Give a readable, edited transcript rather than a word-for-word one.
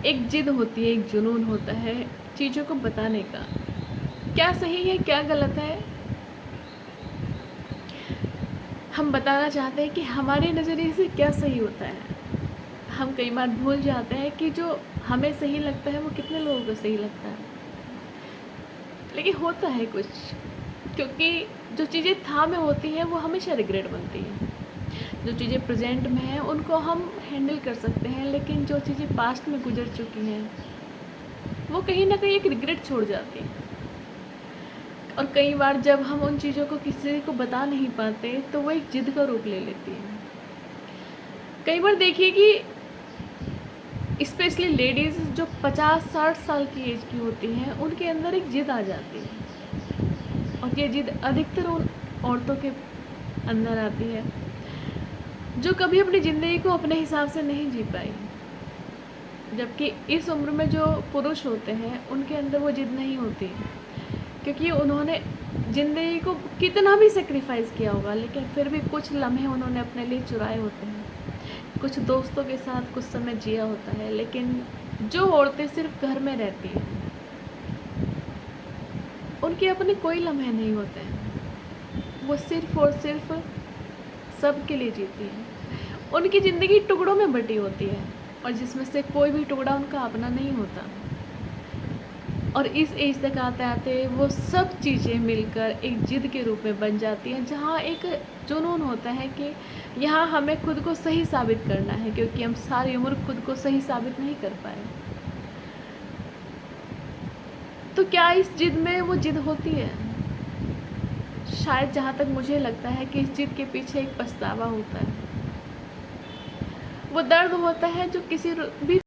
एक जिद होती है, एक जुनून होता है चीज़ों को बताने का। क्या सही है, क्या गलत है, हम बताना चाहते हैं कि हमारे नज़रिए से क्या सही होता है। हम कई बार भूल जाते हैं कि जो हमें सही लगता है वो कितने लोगों को सही लगता है। लेकिन होता है कुछ, क्योंकि जो चीज़ें था में होती हैं वो हमेशा रिग्रेट बनती हैं। जो चीज़ें प्रेजेंट में हैं उनको हम हैंडल कर सकते हैं, लेकिन जो चीज़ें पास्ट में गुजर चुकी हैं वो कहीं ना कहीं एक रिग्रेट छोड़ जाती हैं। और कई बार जब हम उन चीज़ों को किसी को बता नहीं पाते तो वो एक जिद का रूप ले लेती है। कई बार देखिए कि स्पेशली लेडीज़ जो 50-60 साल की एज की होती हैं उनके अंदर एक जिद आ जाती है, और ये जिद अधिकतर उन औरतों के अंदर आती है जो कभी अपनी ज़िंदगी को अपने हिसाब से नहीं जी पाई। जबकि इस उम्र में जो पुरुष होते हैं उनके अंदर वो जिद नहीं होती, क्योंकि उन्होंने ज़िंदगी को कितना भी सेक्रीफाइस किया होगा लेकिन फिर भी कुछ लम्हे उन्होंने अपने लिए चुराए होते हैं, कुछ दोस्तों के साथ कुछ समय जिया होता है। लेकिन जो औरतें सिर्फ घर में रहती हैं उनके अपने कोई लम्हे नहीं होते हैं, वो सिर्फ और सिर्फ सबके लिए जीती हैं। उनकी ज़िंदगी टुकड़ों में बटी होती है और जिसमें से कोई भी टुकड़ा उनका अपना नहीं होता। और इस एज तक आते आते वो सब चीज़ें मिलकर एक जिद के रूप में बन जाती हैं, जहाँ एक जुनून होता है कि यहाँ हमें खुद को सही साबित करना है, क्योंकि हम सारी उम्र खुद को सही साबित नहीं कर पाए। तो क्या इस जिद में वो जिद होती है? शायद जहाँ तक मुझे लगता है कि इस जिद के पीछे एक पछतावा होता है, वो दर्द होता है जो किसी भी